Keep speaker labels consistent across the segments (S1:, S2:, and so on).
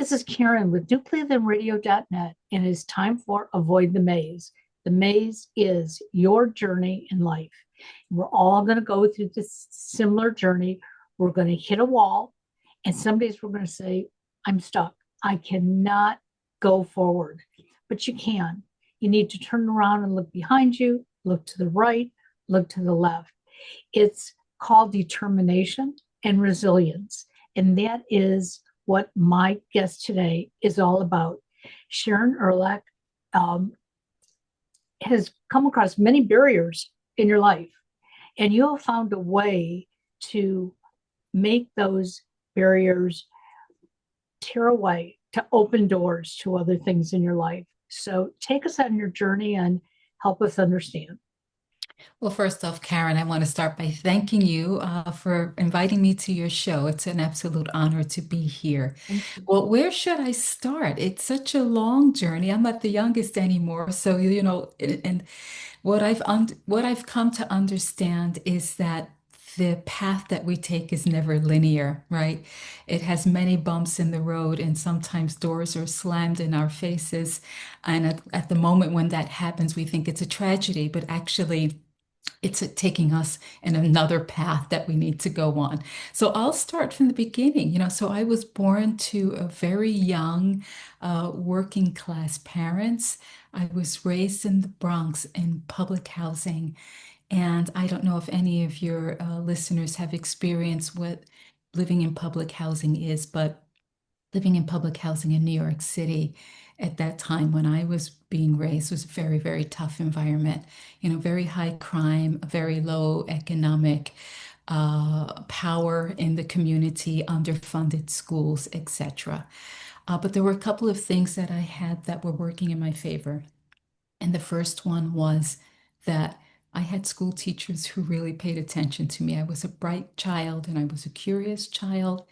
S1: This is Karen with newclevelandradio.net, and it's time for Avoid the Maze. The maze is your journey in life. We're all going to go through this similar journey. We're going to hit a wall, and some days we're going to say, I'm stuck. I cannot go forward. But you can. You need to turn around and look behind you, look to the right, look to the left. It's called determination and resilience. And that is what my guest today is all about. Sharon Ehrlich has come across many barriers in your life, and you have found a way to make those barriers tear away, to open doors to other things in your life. So take us on your journey and help us understand.
S2: Well, first off, Karen, I want to start by thanking you for inviting me to your show. It's an absolute honor to be here.
S1: Thank you.
S2: Well, where should I start? It's such a long journey. I'm not the youngest anymore, so and what I've come to understand is that the path that we take is never linear, right? It has many bumps in the road, and sometimes doors are slammed in our faces. And at the moment when that happens, we think it's a tragedy, but actually, it's taking us in another path that we need to go on. So I'll start from the beginning. So I was born to a very young, working class parents. I was raised in the Bronx in public housing. And I don't know if any of your listeners have experienced what living in public housing is, but living in public housing in New York City at that time when I was being raised was a very, very tough environment. Very high crime, very low economic power in the community, underfunded schools, etc. But there were a couple of things that I had that were working in my favor. And the first one was that I had school teachers who really paid attention to me. I was a bright child and I was a curious child.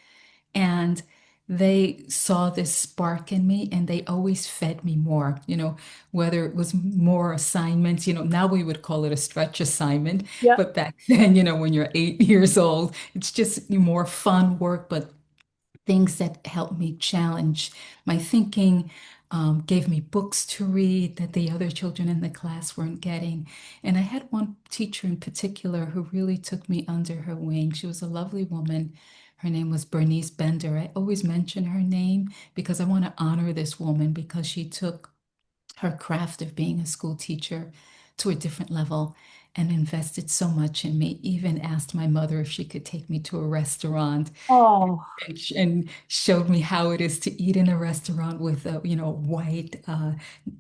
S2: And they saw this spark in me and they always fed me more, whether it was more assignments, now we would call it a stretch assignment.
S1: Yeah.
S2: But back then, when you're 8 years old, it's just more fun work, but things that helped me challenge my thinking, gave me books to read that the other children in the class weren't getting. And I had one teacher in particular who really took me under her wing. She was a lovely woman. Her name was Bernice Bender. I always mention her name because I want to honor this woman because she took her craft of being a school teacher to a different level and invested so much in me, even asked my mother if she could take me to a restaurant
S1: Oh,
S2: and showed me how it is to eat in a restaurant with a, white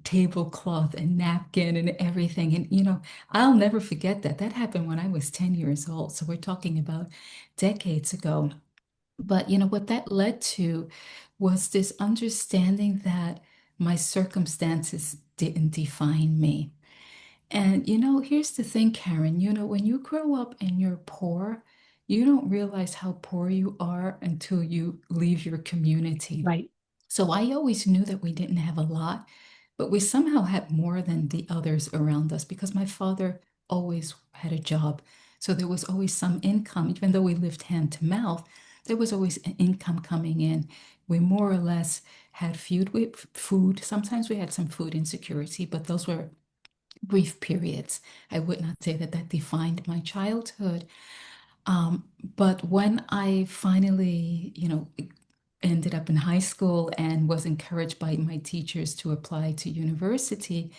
S2: tablecloth and napkin and everything. And, I'll never forget that. That happened when I was 10 years old. So we're talking about decades ago. But, what that led to was this understanding that my circumstances didn't define me. And here's the thing, Karen, when you grow up and you're poor, you don't realize how poor you are until you leave your community.
S1: right.
S2: So I always knew that we didn't have a lot, but we somehow had more than the others around us because my father always had a job. So there was always some income, even though we lived hand to mouth, there was always an income coming in. We more or less had food. Sometimes we had some food insecurity, but those were brief periods. I would not say that that defined my childhood. But when I finally, ended up in high school and was encouraged by my teachers to apply to university,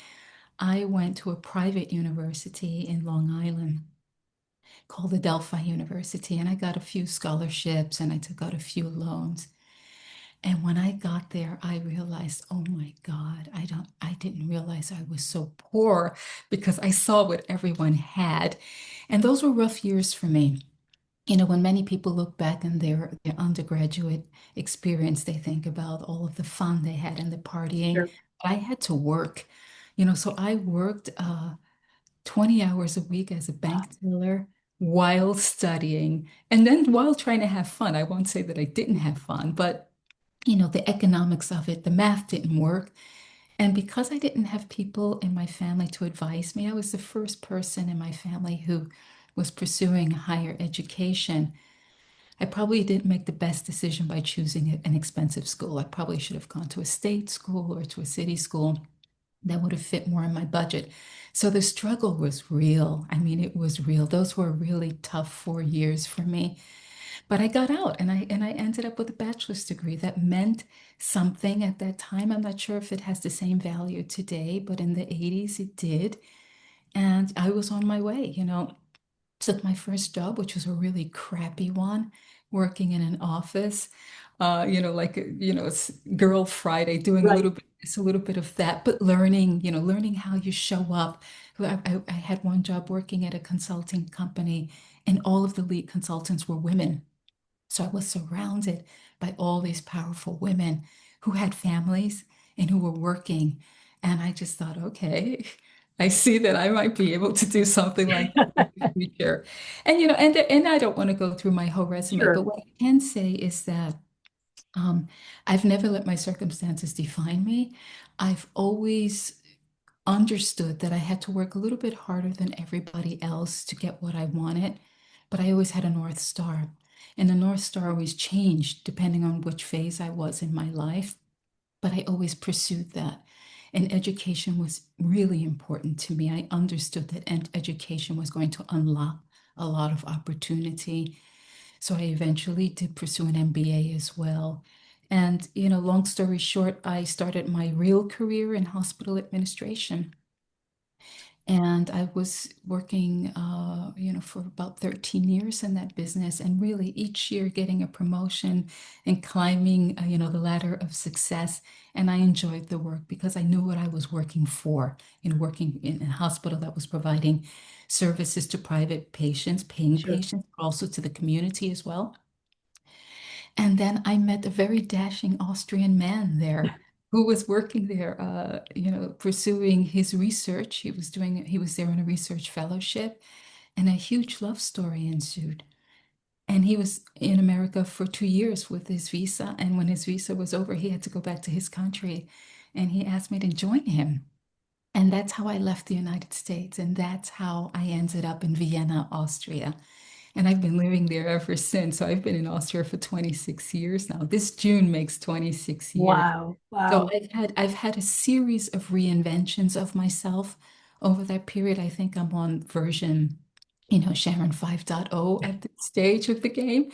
S2: I went to a private university in Long Island called the Delphi University, and I got a few scholarships and I took out a few loans. And when I got there, I realized, oh my God, I didn't realize I was so poor because I saw what everyone had. And those were rough years for me. When many people look back on their undergraduate experience, they think about all of the fun they had and the partying.
S1: Sure.
S2: I had to work, so I worked 20 hours a week as a bank teller while studying and then while trying to have fun. I won't say that I didn't have fun, but the economics of it, the math didn't work. And because I didn't have people in my family to advise me, I was the first person in my family who was pursuing higher education. I probably didn't make the best decision by choosing an expensive school. I probably should have gone to a state school or to a city school that would have fit more in my budget. So the struggle was real. I mean, it was real. Those were really tough 4 years for me. But I got out and I ended up with a bachelor's degree that meant something at that time. I'm not sure if it has the same value today, but in the 80s it did. And I was on my way, took my first job, which was a really crappy one, working in an office, it's Girl Friday, doing
S1: Right.
S2: a little bit of that, but learning how you show up. I had one job working at a consulting company, and all of the lead consultants were women. So I was surrounded by all these powerful women who had families and who were working. And I just thought, okay, I see that I might be able to do something like that in the future. And I don't want to go through my whole resume,
S1: Sure.
S2: but what I can say is that um, I've never let my circumstances define me. I've always understood that I had to work a little bit harder than everybody else to get what I wanted, but I always had a North Star. And the North Star always changed depending on which phase I was in my life, but I always pursued that. And education was really important to me. I understood that education was going to unlock a lot of opportunity. So I eventually did pursue an MBA as well. And, long story short, I started my real career in hospital administration. And I was working, for about 13 years in that business, and really each year getting a promotion and climbing, the ladder of success. And I enjoyed the work because I knew what I was working for, working in a hospital that was providing services to private patients, paying
S1: Sure.
S2: patients, but also to the community as well. And then I met a very dashing Austrian man there who was working there, pursuing his research. He was there on a research fellowship, and a huge love story ensued. And he was in America for 2 years with his visa. And when his visa was over, he had to go back to his country. And he asked me to join him. And that's how I left the United States. And that's how I ended up in Vienna, Austria. And I've been living there ever since. So I've been in Austria for 26 years now. This June makes 26 years.
S1: Wow.
S2: So
S1: Wow.
S2: I've had a series of reinventions of myself over that period. I think I'm on version, Sharon 5.0 at this stage of the game.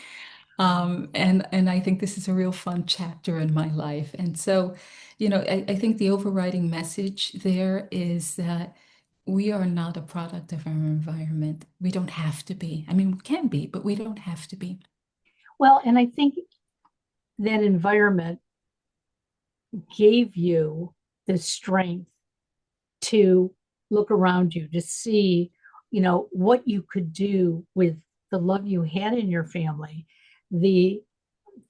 S2: And I think this is a real fun chapter in my life. And so, I think the overriding message there is that we are not a product of our environment. We don't have to be. I mean, we can be, but we don't have to be.
S1: Well, and I think that environment gave you the strength to look around you to see, what you could do with the love you had in your family. The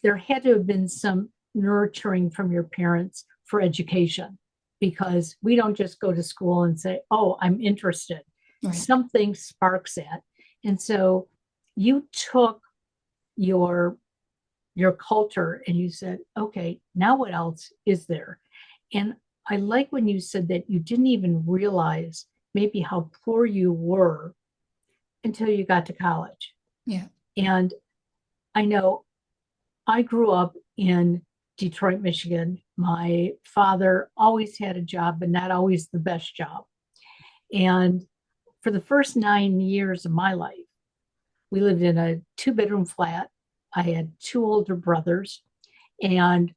S1: There had to have been some nurturing from your parents for education, because we don't just go to school and say, "Oh, I'm interested."
S2: Right.
S1: Something sparks that. And so you took your your culture and you said, "Okay, now what else is there?" And I like when you said that you didn't even realize maybe how poor you were until you got to college.
S2: Yeah.
S1: And I know I grew up in Detroit, Michigan. My father always had a job, but not always the best job. And for the first 9 years of my life, we lived in a 2 bedroom flat. I had two older brothers. And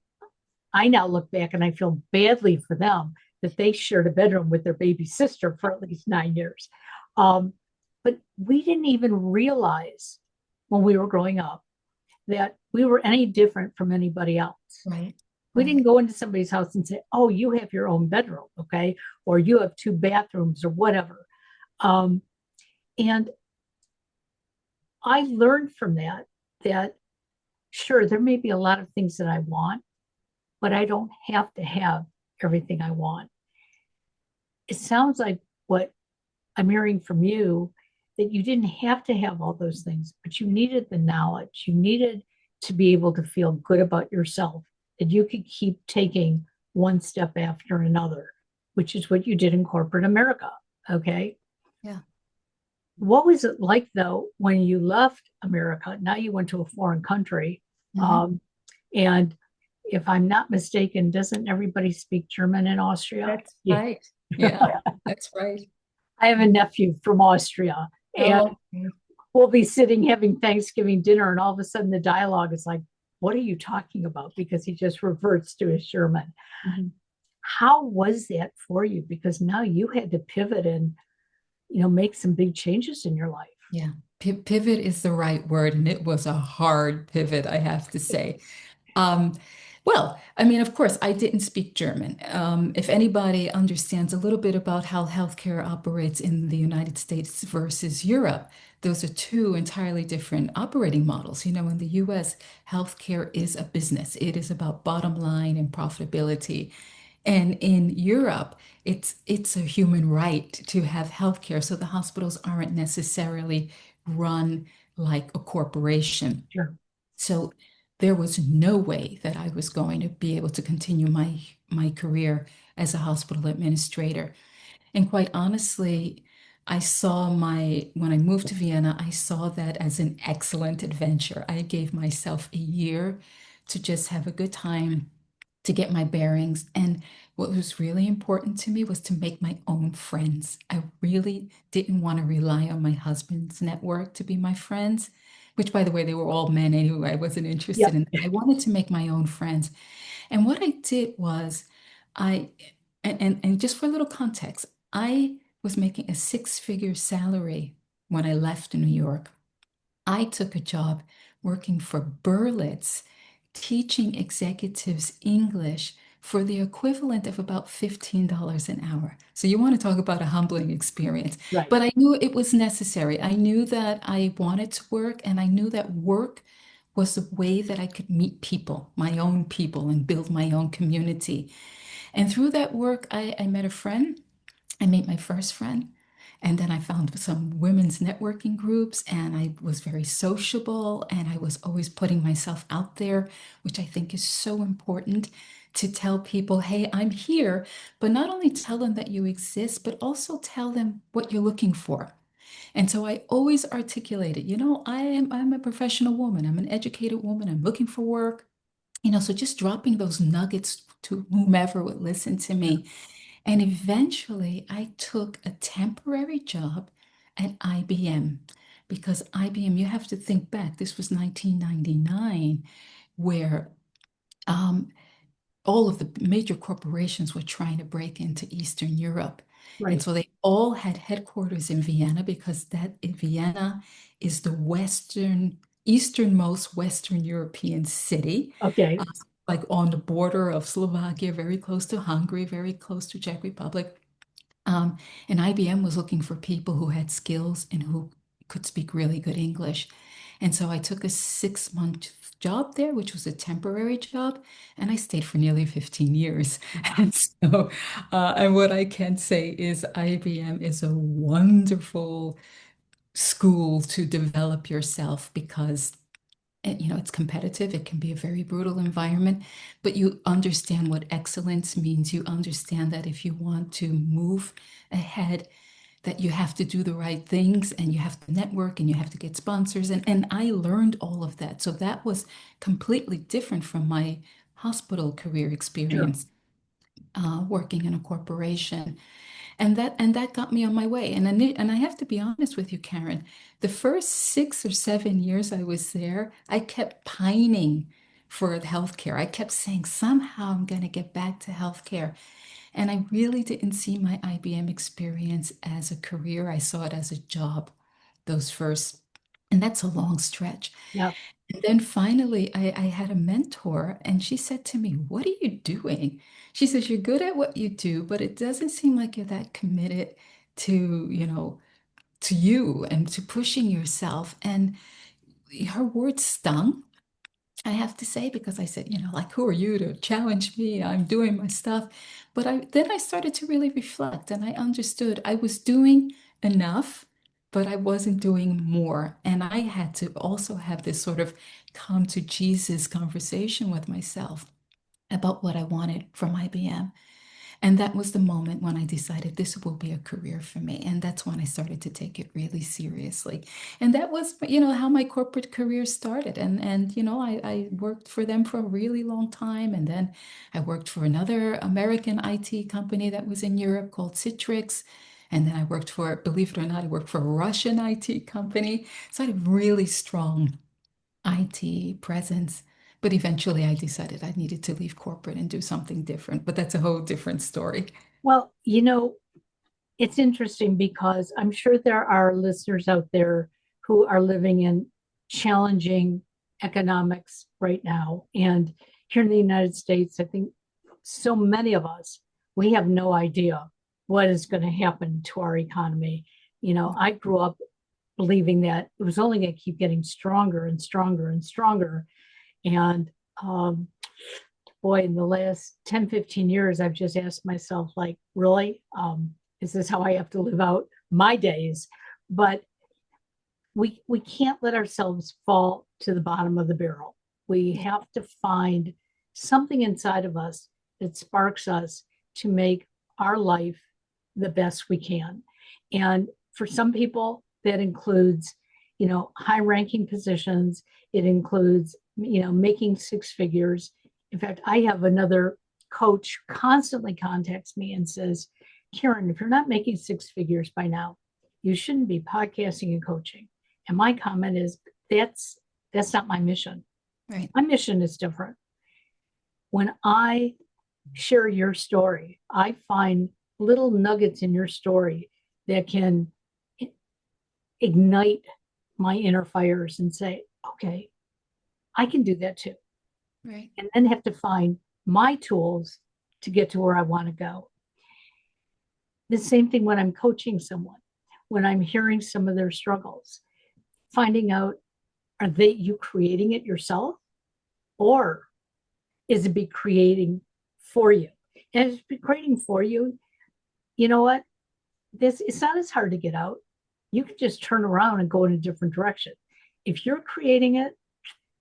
S1: I now look back and I feel badly for them that they shared a bedroom with their baby sister for at least 9 years. Um, but we didn't even realize when we were growing up that we were any different from anybody else.
S2: Right.
S1: We
S2: Right.
S1: didn't go into somebody's house and say, "Oh, you have your own bedroom, okay," or "You have two bathrooms," or whatever. Um, and I learned from that sure, there may be a lot of things that I want, but I don't have to have everything I want. It sounds like what I'm hearing from you, that you didn't have to have all those things, but you needed the knowledge. You needed to be able to feel good about yourself, that you could keep taking one step after another, which is what you did in corporate America. Okay.
S2: Yeah.
S1: What was it like though when you left America? Now you went to a foreign country.
S2: Mhm.
S1: Um, and if I'm not mistaken, doesn't everybody speak German in Austria?
S2: That's
S1: Yeah.
S2: right. Yeah, that's right.
S1: I have a nephew from Austria, and
S2: Oh, okay.
S1: we'll be sitting having Thanksgiving dinner, and all of a sudden the dialogue is like, "What are you talking about?" Because he just reverts to his Sherman.
S2: Mhm.
S1: How was that for you? Because now you had to pivot and make some big changes in your life.
S2: Yeah. Pivot is the right word, and it was a hard pivot, I have to say. Um, well, I mean, of course, I didn't speak German. If anybody understands a little bit about how healthcare operates in the United States versus Europe, those are two entirely different operating models. You know, in the US, healthcare is a business. It is about bottom line and profitability. And in Europe, it's a human right to have healthcare. So the hospitals aren't necessarily run like a corporation.
S1: Sure.
S2: So there was no way that I was going to be able to continue my career as a hospital administrator. And quite honestly, when I moved to Vienna, I saw that as an excellent adventure. I gave myself a year to just have a good time, to get my bearings. And what was really important to me was to make my own friends. I really didn't want to rely on my husband's network to be my friends, which, by the way, they were all men anyway. I wasn't interested
S1: Yep.
S2: in that. I wanted to make my own friends. And what I did was, I, and just for a little context, I was making a six-figure salary when I left New York. I took a job working for Berlitz, teaching executives English for the equivalent of about $15 an hour. So you want to talk about a humbling experience.
S1: Right.
S2: But I knew it was necessary. I knew that I wanted to work, and I knew that work was a way that I could meet people, my own people, and build my own community. And through that work, I met a friend. I made my first friend. And then I found some women's networking groups, and I was very sociable, and I was always putting myself out there, which I think is so important to tell people, hey, I'm here, but not only tell them that you exist, but also tell them what you're looking for. And so I always articulated, I'm a professional woman, I'm an educated woman, I'm looking for work, so just dropping those nuggets to whomever would listen to
S1: Yeah.
S2: me. And eventually, I took a temporary job at IBM because IBM, you have to think back, this was 1999, where um, all of the major corporations were trying to break into Eastern Europe. And
S1: Right.
S2: so they all had headquarters in Vienna because that in Vienna is the easternmost Western European city,
S1: Okay.
S2: uh, like on the border of Slovakia, very close to Hungary, very close to Czech Republic. Um, and IBM was looking for people who had skills and who could speak really good English. And so I took a 6-month job there, which was a temporary job, and I stayed for nearly 15 years. And so, and what I can say is IBM is a wonderful school to develop yourself because it's competitive. It can be a very brutal environment, but you understand what excellence means. You understand that if you want to move ahead, that you have to do the right things and you have to network and you have to get sponsors. And I learned all of that. So that was completely different from my hospital career
S1: Sure.
S2: experience, working in a corporation. And that got me on my way. And I have to be honest with you, Karen, the first 6 or 7 years I was there, I kept pining for healthcare. I kept saying, somehow I'm going to get back to healthcare. And I really didn't see my IBM experience as a career. I saw it as a job, those first, and that's a long stretch.
S1: Yeah.
S2: And then finally, I had a mentor, and she said to me, what are you doing? She says, you're good at what you do, but it doesn't seem like you're that committed to, to you and to pushing yourself. And her words stung, I have to say, because I said, like, who are you to challenge me? I'm doing my stuff. But then I started to really reflect, and I understood I was doing enough, but I wasn't doing more. And I had to also have this sort of come to Jesus conversation with myself about what I wanted from IBM. And that was the moment when I decided this will be a career for me. And that's when I started to take it really seriously. And that was, how my corporate career started. I worked for them for a really long time. And then I worked for another American IT company that was in Europe called Citrix. And then I worked for, believe it or not, I worked for a Russian IT company. So I had a really strong IT presence. But eventually I decided I needed to leave corporate and do something different. But that's a whole different story.
S1: Well, it's interesting because I'm sure there are listeners out there who are living in challenging economics right now. And here in the United States, I think so many of us, we have no idea what is going to happen to our economy. I grew up believing that it was only going to keep getting stronger and stronger and stronger. And boy, in the last 10, 15 years, I've just asked myself, like, really? Is this how I have to live out my days? But we can't let ourselves fall to the bottom of the barrel. We have to find something inside of us that sparks us to make our life the best we can. And for some people, that includes, high ranking positions. It includes, making six figures. In fact, I have another coach constantly contacts me and says, Karen, if you're not making six figures by now, you shouldn't be podcasting and coaching. And my comment is, that's not my mission.
S2: Right.
S1: My mission is different. When I share your story, I find little nuggets in your story that can ignite my inner fires and say, okay, I can do that too.
S2: Right.
S1: And then have to find my tools to get to where I want to go. The same thing when I'm coaching someone, when I'm hearing some of their struggles, finding out, are you creating it yourself? Or is it be creating for you? And if it's be creating for you, you know what? It's not as hard to get out. You can just turn around and go in a different direction. If you're creating it,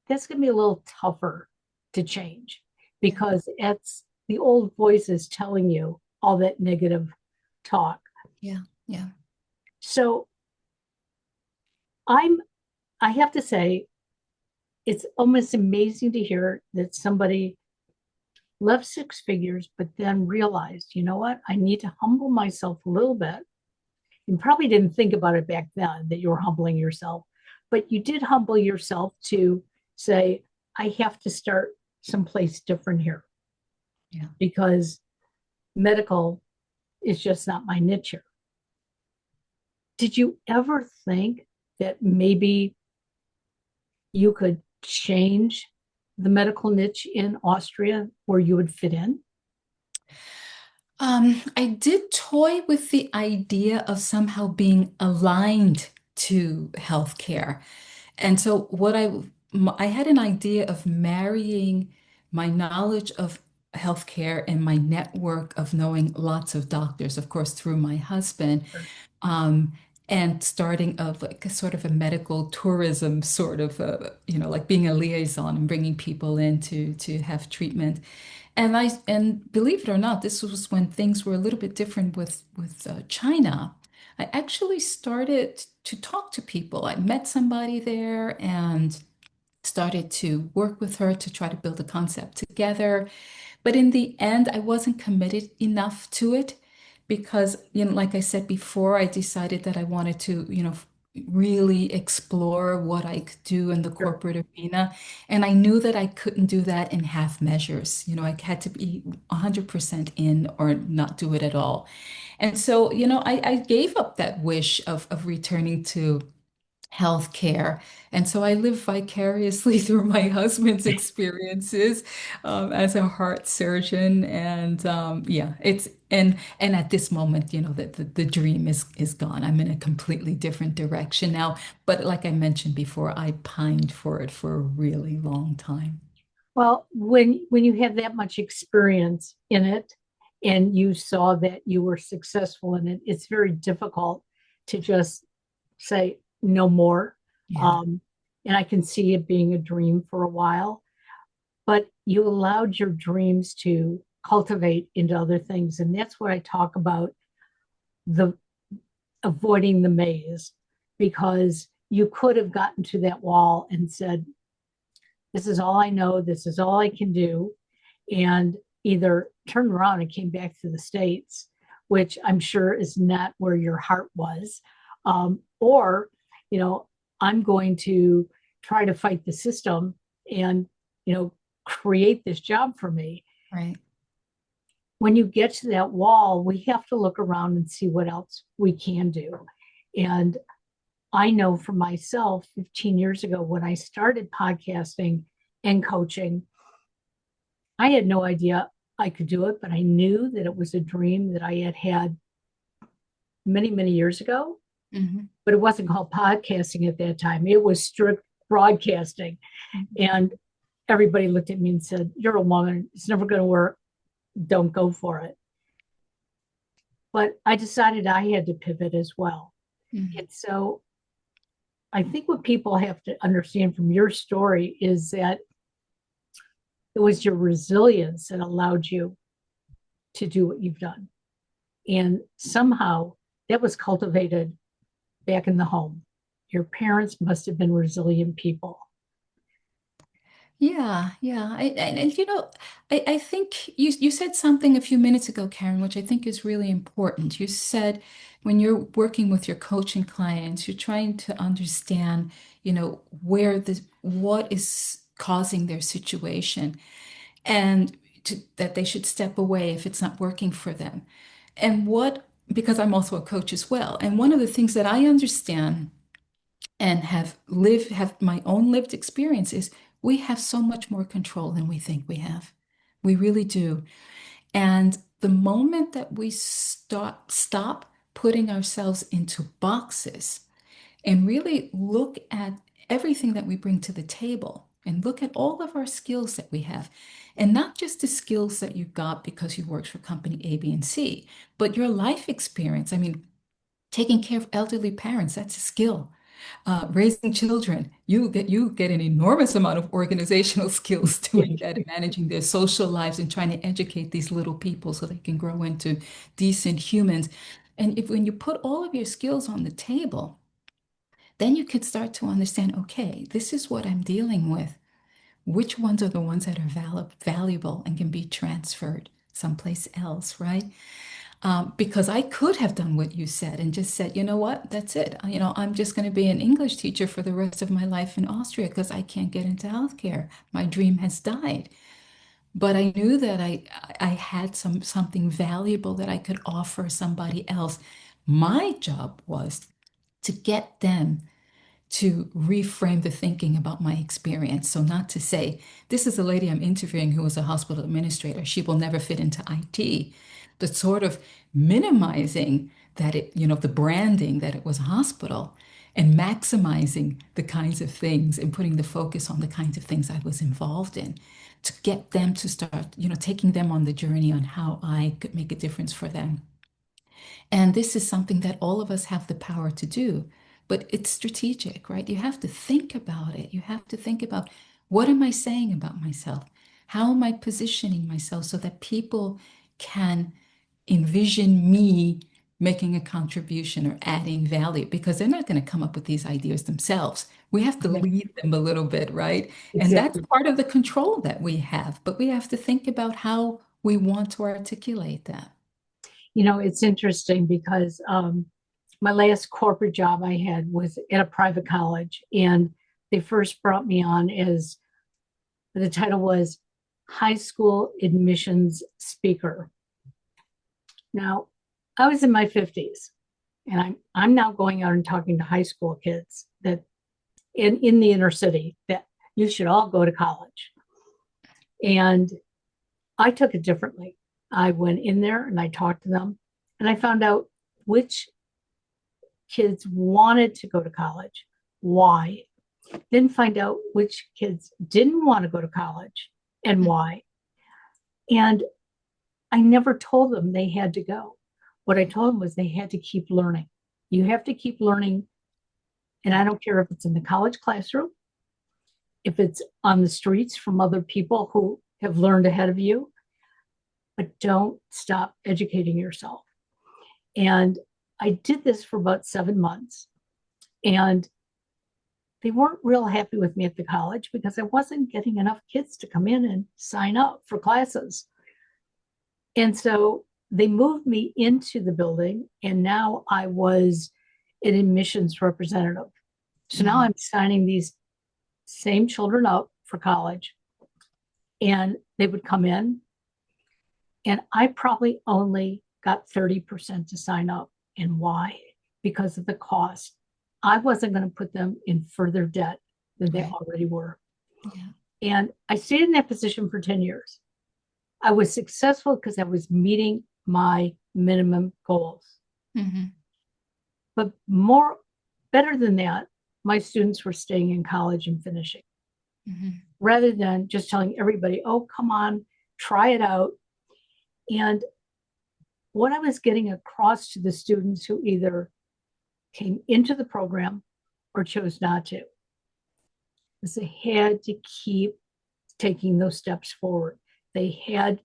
S1: that's going to be a little tougher to change because it's the old voices telling you all that negative talk.
S2: Yeah. Yeah.
S1: So I have to say, it's almost amazing to hear that somebody left six figures, but then realized, you know what? I need to humble myself a little bit. You probably didn't think about it back then that you were humbling yourself, but you did humble yourself to say, I have to start someplace different here.
S2: Yeah.
S1: Because medical is just not my niche here. Did you ever think that maybe you could change the medical niche in Austria where you would fit in?
S2: I did toy with the idea of somehow being aligned to healthcare. And so I had an idea of marrying my knowledge of healthcare and my network of knowing lots of doctors, of course, through my husband, um, and starting of like a sort of a medical tourism sort of, like being a liaison and bringing people in to have treatment. And believe it or not, this was when things were a little bit different with China. I actually started to talk to people. I met somebody there and started to work with her to try to build a concept together. But in the end, I wasn't committed enough to it because, like I said before, I decided that I wanted to, really explore what I could do in the
S1: Sure.
S2: corporate arena. And I knew that I couldn't do that in half measures. I had to be 100% in or not do it at all. And so, I gave up that wish of returning to healthcare. And so I live vicariously through my husband's experiences as a heart surgeon. And yeah, and at this moment, the dream is gone. I'm in a completely different direction now. But like I mentioned before, I pined for it for a really long time.
S1: Well, when you have that much experience in it and you saw that you were successful in it, it's very difficult to just say no more.
S2: Yeah.
S1: And I can see it being a dream for a while, but you allowed your dreams to cultivate into other things. And that's what I talk about, the avoiding the maze, because you could have gotten to that wall and said, this is all I know, this is all I can do, and either turned around and came back to the States, which I'm sure is not where your heart was, or, I'm going to try to fight the system and, create this job for me.
S2: Right.
S1: When you get to that wall, we have to look around and see what else we can do. And I know for myself, 15 years ago, when I started podcasting and coaching, I had no idea I could do it, but I knew that it was a dream that I had had many, many years ago.
S2: Mm-hmm.
S1: But it wasn't called podcasting at that time. It was strict broadcasting.
S2: Mm-hmm.
S1: And everybody looked at me and said, you're a woman. It's never going to work. Don't go for it. But I decided I had to pivot as well.
S2: Mm-hmm.
S1: And so I think what people have to understand from your story is that it was your resilience that allowed you to do what you've done. And somehow that was cultivated back in the home. Your parents must have been resilient people.
S2: Yeah, yeah. I think you said something a few minutes ago, Karen, which I think is really important. You said when you're working with your coaching clients, you're trying to understand, what is causing their situation, and that they should step away if it's not working for them. Because I'm also a coach as well. And one of the things that I understand and have my own lived experience is we have so much more control than we think we have. We really do. And the moment that we stop putting ourselves into boxes and really look at everything that we bring to the table and look at all of our skills that we have, and not just the skills that you got because you worked for company A, B, and C, but your life experience. I mean, taking care of elderly parents, that's a skill. Raising children, you get an enormous amount of organizational skills doing that and managing their social lives and trying to educate these little people so they can grow into decent humans. And when you put all of your skills on the table, then you could start to understand, okay, this is what I'm dealing with. Which ones are the ones that are valuable and can be transferred someplace else, right? Because I could have done what you said and just said, you know what, that's it. I'm just going to be an English teacher for the rest of my life in Austria because I can't get into healthcare. My dream has died. But I knew that I had something valuable that I could offer somebody else. My job was to get them to reframe the thinking about my experience. So not to say, this is a lady I'm interviewing who was a hospital administrator. She will never fit into IT. But sort of minimizing that the branding that it was a hospital and maximizing the kinds of things and putting the focus on the kinds of things I was involved in to get them to start, taking them on the journey on how I could make a difference for them. And this is something that all of us have the power to do, but it's strategic, right? You have to think about it. You have to think about, what am I saying about myself? How am I positioning myself so that people can envision me making a contribution or adding value? Because they're not going to come up with these ideas themselves. We have to lead them a little bit, right? And that's
S1: Exactly.
S2: part of the control that we have, but we have to think about how we want to articulate that.
S1: It's interesting because my last corporate job I had was at a private college, and they first brought me on as, the title was high school admissions speaker. Now, I was in my 50s, and I'm now going out and talking to high school kids that in the inner city that you should all go to college. And I took it differently. I went in there and I talked to them, and I found out which kids wanted to go to college, why, then find out which kids didn't want to go to college and why. And I never told them they had to go. What I told them was they had to keep learning. You have to keep learning. And I don't care if it's in the college classroom, if it's on the streets from other people who have learned ahead of you. but don't stop educating yourself. And I did this for about 7 months. And they weren't real happy with me at the college because I wasn't getting enough kids to come in and sign up for classes. And so they moved me into the building, and now I was an admissions representative. So now I'm signing these same children up for college, and they would come in, and I probably only got 30% to sign up. And why? Because of the cost. I wasn't going to put them in further debt than they already were.
S2: Yeah.
S1: And I stayed in that position for 10 years. I was successful because I was meeting my minimum goals.
S2: Mm-hmm.
S1: But better than that, my students were staying in college and finishing. Mm-hmm. Rather than just telling everybody, oh, come on, try it out. And what I was getting across to the students who either came into the program or chose not to was they had to keep taking those steps forward. They had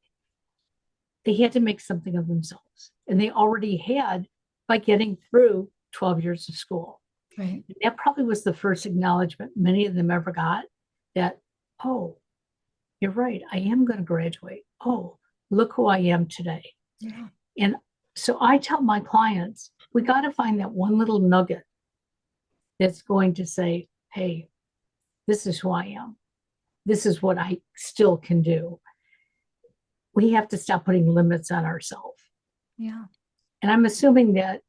S1: to make something of themselves. And they already had by getting through 12 years of school.
S2: Right.
S1: And that probably was the first acknowledgement many of them ever got that, oh, you're right, I am going to graduate. Oh, look who I am today.
S2: Yeah.
S1: And so I tell my clients, we got to find that one little nugget that's going to say, hey, this is who I am. This is what I still can do. We have to stop putting limits on ourselves.
S2: Yeah.
S1: And I'm assuming that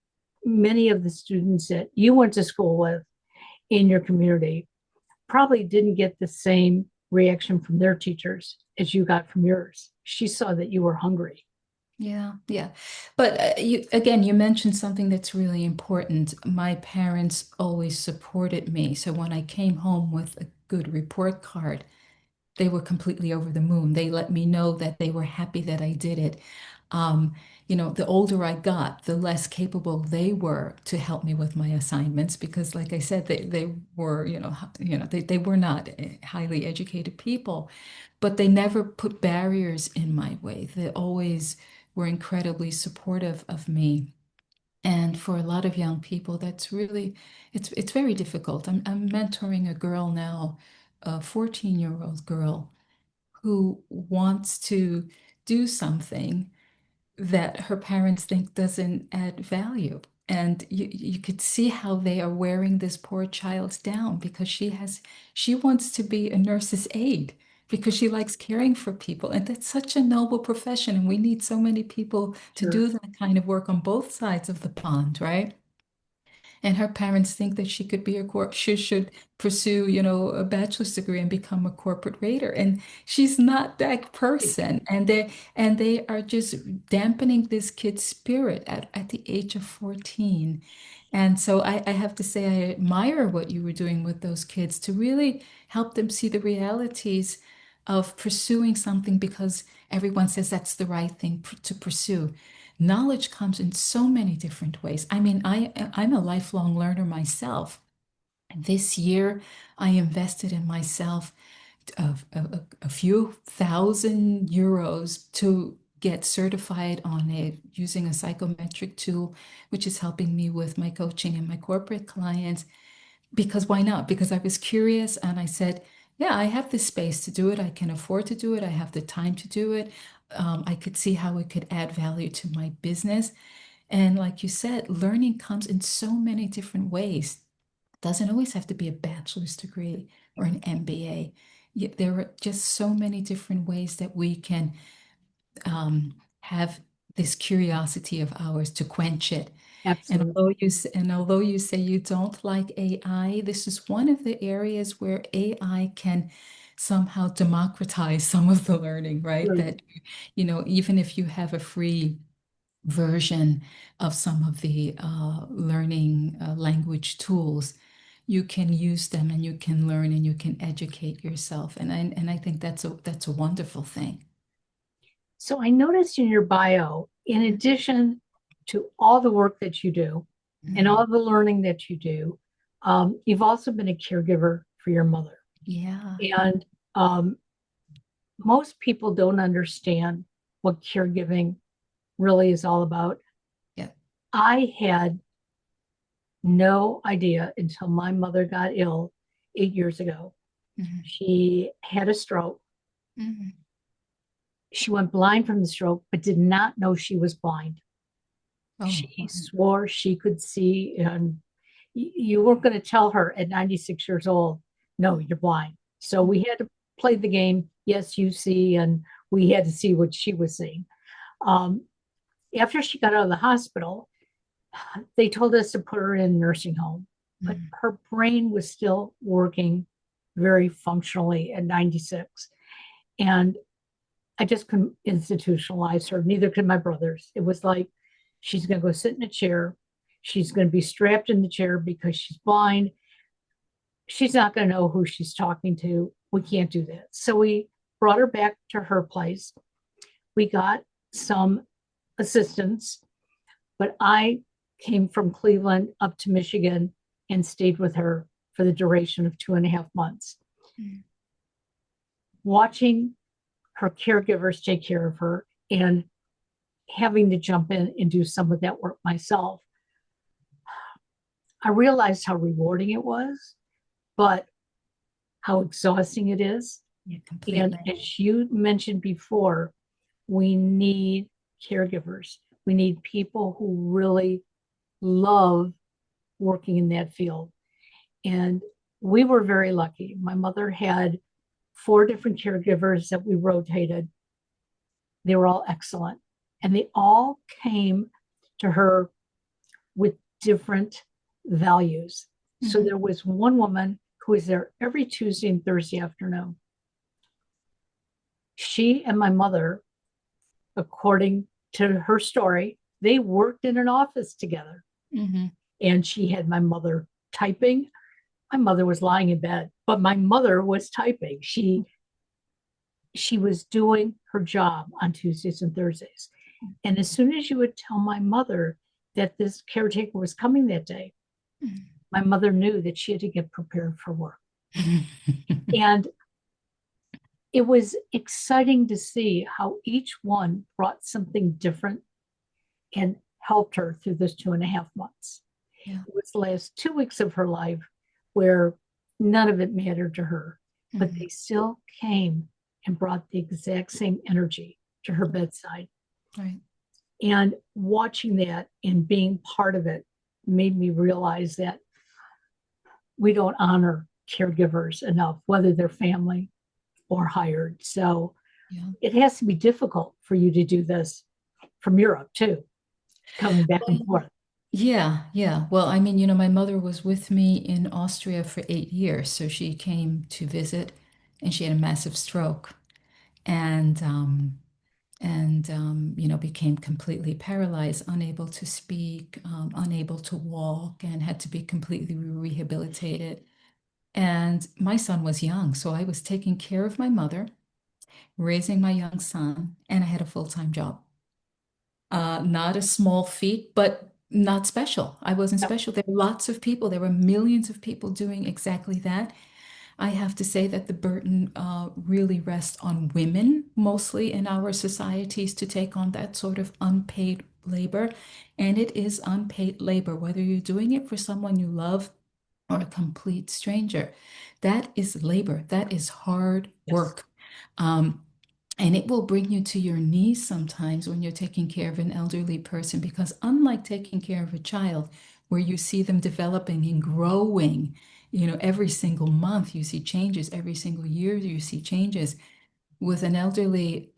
S1: many of the students that you went to school with in your community probably didn't get the same reaction from their teachers as you got from yours. She saw that you were hungry.
S2: Yeah, yeah. But you mentioned something that's really important. My parents always supported me. So when I came home with a good report card, they were completely over the moon. They let me know that they were happy that I did it. The older I got, the less capable they were to help me with my assignments because, like I said, they were, they were not highly educated people, but they never put barriers in my way. They always were incredibly supportive of me. And for a lot of young people, that's really, it's very difficult. I'm mentoring a girl now, a 14-year-old girl who wants to do something that her parents think doesn't add value. And you could see how they are wearing this poor child down because she wants to be a nurse's aide because she likes caring for people. And that's such a noble profession. And we need so many people to do that kind of work on both sides of the pond, right? And her parents think that she could be she should pursue, a bachelor's degree and become a corporate raider. And she's not that person. And they are just dampening this kid's spirit at the age of 14. And so I have to say, I admire what you were doing with those kids to really help them see the realities of pursuing something because everyone says that's the right thing to pursue. Knowledge comes in so many different ways. I mean, I'm a lifelong learner myself. This year, I invested in myself a few thousand euros to get certified on it using a psychometric tool, which is helping me with my coaching and my corporate clients. Because why not? Because I was curious and I said, yeah, I have the space to do it. I can afford to do it. I have the time to do it. I could see how it could add value to my business. And like you said, learning comes in so many different ways. It doesn't always have to be a bachelor's degree or an MBA. There are just so many different ways that we can have this curiosity of ours to quench it.
S1: Absolutely.
S2: And although you say you don't like AI, this is one of the areas where AI can somehow democratize some of the learning, right? That, even if you have a free version of some of the learning language tools, you can use them and you can learn and you can educate yourself. And I think that's a wonderful thing.
S1: So I noticed in your bio, in addition to all the work that you do and all the learning that you do, you've also been a caregiver for your mother.
S2: Yeah.
S1: And most people don't understand what caregiving really is all about.
S2: Yeah.
S1: I had no idea until my mother got ill 8 years ago.
S2: Mhm.
S1: She had a stroke.
S2: Mhm.
S1: She went blind from the stroke, but did not know she was blind.
S2: Oh,
S1: She
S2: okay.
S1: swore she could see, and you weren't going to tell her at 96 years old, no, you're blind. So we had to play the game. Yes, you see, and we had to see what she was seeing. Um, After she got out of the hospital, they told us to put her in a nursing home, but
S2: Mhm.
S1: her brain was still working very functionally at 96. And I just couldn't institutionalize her. Neither could my brothers. It was like, she's going to go sit in a chair. She's going to be strapped in the chair because she's blind. She's not going to know who she's talking to. We can't do that. So we brought her back to her place. We got some assistance, but I came from Cleveland up to Michigan and stayed with her for the duration of 2.5 months,
S2: Mhm.
S1: watching her caregivers take care of her and having to jump in and do some of that work myself. I realized how rewarding it was, but how exhausting it is.
S2: Yeah,
S1: And
S2: completely.
S1: as you mentioned before, we need caregivers. We need people who really love working in that field. And we were very lucky. My mother had 4 different caregivers that we rotated. They were all excellent. And they all came to her with different values. So
S2: Mhm.
S1: there was one woman who was there every Tuesday and Thursday afternoon. She and my mother, according to her story, they worked in an office together.
S2: Mhm.
S1: And she had my mother typing. My mother was lying in bed, but my mother was typing. She was doing her job on Tuesdays and Thursdays. And as soon as you would tell my mother that this caretaker was coming that day, my mother knew that she had to get prepared for work.
S2: Mhm.
S1: And it was exciting to see how each one brought something different and helped her through this 2.5 months.
S2: Yeah.
S1: It was the last 2 weeks of her life where none of it mattered to her, but
S2: Mhm.
S1: they still came and brought the exact same energy to her bedside.
S2: Right.
S1: And watching that and being part of it made me realize that we don't honor caregivers enough, whether they're family or hired. So
S2: Yeah.
S1: it has to be difficult for you to do this from Europe too, coming back and
S2: Well,
S1: forth.
S2: yeah, yeah. Well, I mean, my mother was with me in Austria for 8 years, so she came to visit, and she had a massive stroke, and became completely paralyzed, unable to speak, unable to walk, and had to be completely rehabilitated. And my son was young, so I was taking care of my mother, raising my young son, and I had a full-time job. Not a small feat, but not special. I wasn't
S1: Yep.
S2: special. There were lots of people, there were millions of people doing exactly that. I have to say that the burden really rests on women, mostly in our societies, to take on that sort of unpaid labor. And it is unpaid labor, whether you're doing it for someone you love or a complete stranger. That is labor, that is hard
S1: Yes.
S2: work. Um, and it will bring you to your knees sometimes when you're taking care of an elderly person, because unlike taking care of a child, where you see them developing and growing, every single month you see changes, every single year you see changes. With an elderly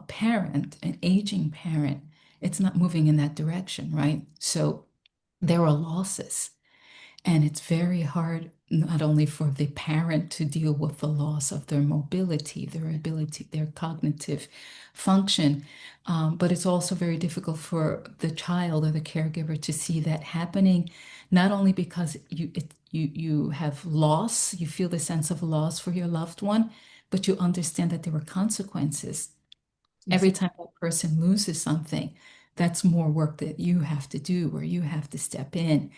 S2: parent, an aging parent, it's not moving in that direction, right? So there are losses. And it's very hard, not only for the parent to deal with the loss of their mobility, their ability, their cognitive function, but it's also very difficult for the child or the caregiver to see that happening, not only because you have loss, you feel the sense of loss for your loved one, but you understand that there were consequences.
S1: Yes.
S2: Every time that person loses something, that's more work that you have to do, or you have to step in.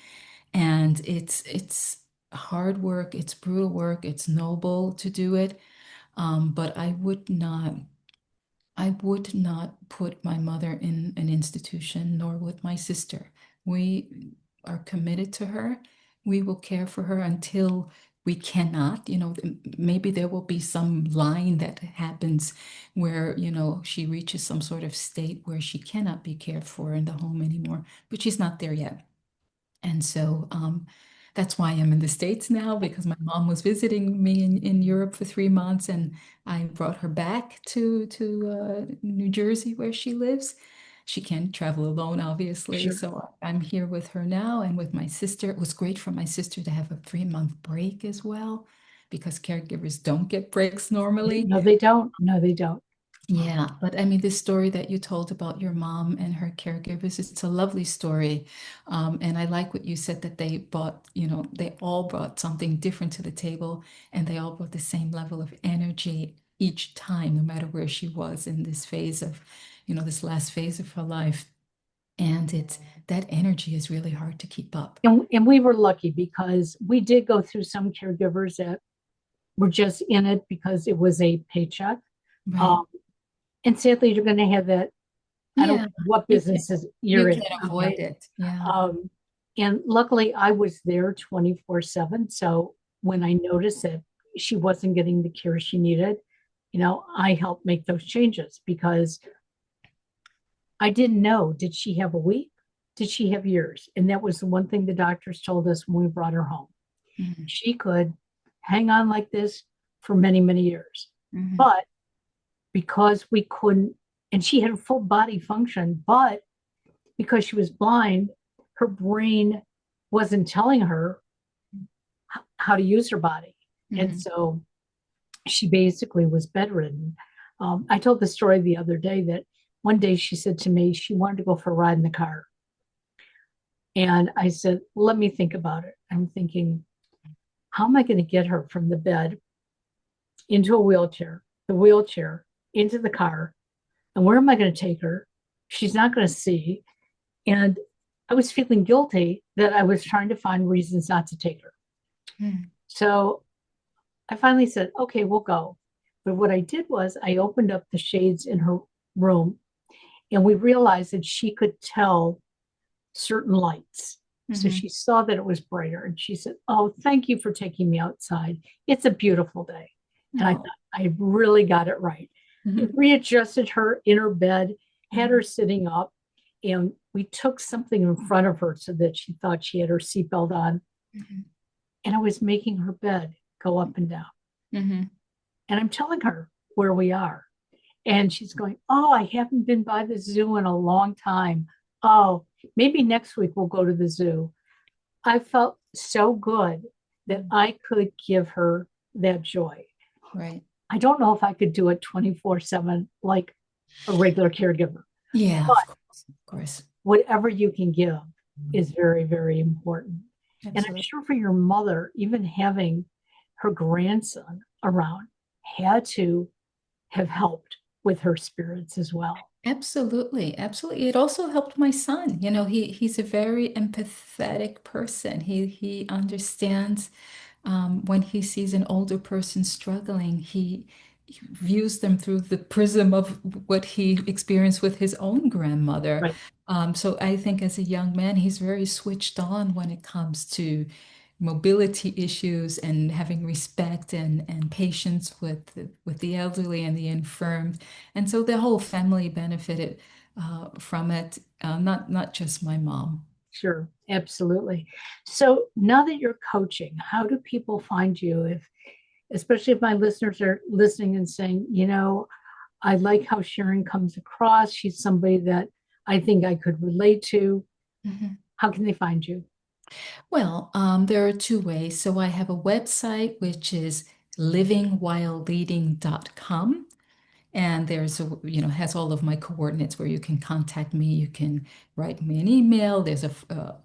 S2: And it's hard work, it's brutal work, it's noble to do it. But I would not put my mother in an institution, nor would my sister. We are committed to her. We will care for her until we cannot. Maybe there will be some line that happens where, she reaches some sort of state where she cannot be cared for in the home anymore, but she's not there yet. And so that's why I'm in the States now, because my mom was visiting me in Europe for 3 months, and I brought her back to New Jersey where she lives. She can't travel alone, obviously.
S1: Sure.
S2: So I'm here with her now and with my sister. It was great for my sister to have a 3-month break as well, because caregivers don't get breaks normally.
S1: No, they don't. No, they don't.
S2: Yeah, but I mean, this story that you told about your mom and her caregivers, it's a lovely story. And I like what you said that they brought, they all brought something different to the table, and they all brought the same level of energy each time, no matter where she was in this phase of, this last phase of her life. And that energy is really hard to keep up.
S1: And we were lucky because we did go through some caregivers that were just in it because it was a paycheck.
S2: Right.
S1: Um, and sadly, you're going to have that. I don't
S2: Yeah,
S1: care what
S2: you can,
S1: businesses
S2: you
S1: you're in.
S2: can't avoid it. Yeah.
S1: And luckily, I was there 24/7. So when I noticed that she wasn't getting the care she needed, I helped make those changes because I didn't know, did she have a week? Did she have years? And that was the one thing the doctors told us when we brought her home.
S2: Mhm.
S1: She could hang on like this for many, many years.
S2: Mhm.
S1: But because we couldn't, and she had full body function, but because she was blind, her brain wasn't telling her how to use her body. And
S2: Mhm.
S1: so she basically was bedridden. I told the story the other day that one day she said to me she wanted to go for a ride in the car. And I said, let me think about it. I'm thinking, how am I going to get her from the bed into a wheelchair, the wheelchair into the car? And where am I going to take her? She's not going to see. And I was feeling guilty that I was trying to find reasons not to take her.
S2: Mhm.
S1: So I finally said, okay, we'll go. But what I did was I opened up the shades in her room and we realized that she could tell certain lights. So
S2: Mhm.
S1: she saw that it was brighter and she said, oh, thank you for taking me outside. It's a beautiful day. And I
S2: Oh.
S1: thought, I really got it right.
S2: Mhm.
S1: Readjusted her in her bed, had
S2: Mhm.
S1: her sitting up, and we took something in front of her so that she thought she had her seatbelt on.
S2: Mhm.
S1: And I was making her bed go up and down.
S2: Mhm.
S1: And I'm telling her where we are. And she's going, oh, I haven't been by the zoo in a long time. Oh, maybe next week we'll go to the zoo. I felt so good that I could give her that joy.
S2: Right.
S1: I don't know if I could do it 24/7 like a regular caregiver,
S2: Yeah,
S1: but
S2: of course. Of course.
S1: whatever you can give is very, very important. And I'm
S2: Absolutely.
S1: sure for your mother, even having her grandson around had to have helped with her spirits as well.
S2: Absolutely. Absolutely. It also helped my son. He's a very empathetic person. He understands when he sees an older person struggling, he views them through the prism of what he experienced with his own grandmother.
S1: Right.
S2: So I think as a young man, he's very switched on when it comes to mobility issues and having respect and patience with the elderly and the infirm. And so the whole family benefited from it, not just my mom.
S1: Sure, absolutely. So now that you're coaching, how do people find you? If, especially if my listeners are listening and saying, I like how Sharon comes across. She's somebody that I think I could relate to.
S2: Mhm.
S1: How can they find you?
S2: Well, there are two ways. So I have a website which is livingwhileleading.com. And has all of my coordinates where you can contact me. You can write me an email. There's a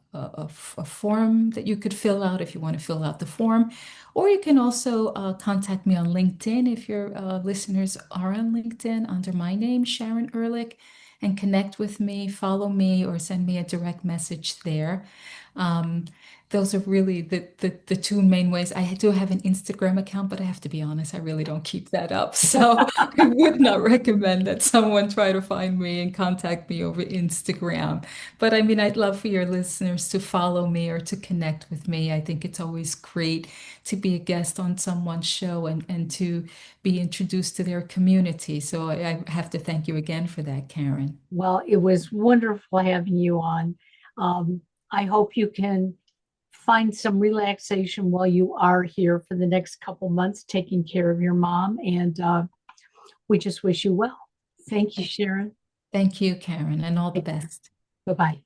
S2: form that you could fill out if you want to fill out the form. Or you can also contact me on LinkedIn if your listeners are on LinkedIn under my name, Sharon Ehrlich, and connect with me, follow me, or send me a direct message there. Um, those are really the two main ways. I do have an Instagram account, but I have to be honest, I really don't keep that up. So I would not recommend that someone try to find me and contact me over Instagram. But I mean, I'd love for your listeners to follow me or to connect with me. I think it's always great to be a guest on someone's show and to be introduced to their community. So I have to thank you again for that, Karen.
S1: Well, it was wonderful having you on. Um, I hope you can find some relaxation while you are here for the next couple months taking care of your mom. And we just wish you well. Thank you, Sharon.
S2: Thank you, Karen, and all the best.
S1: Bye bye.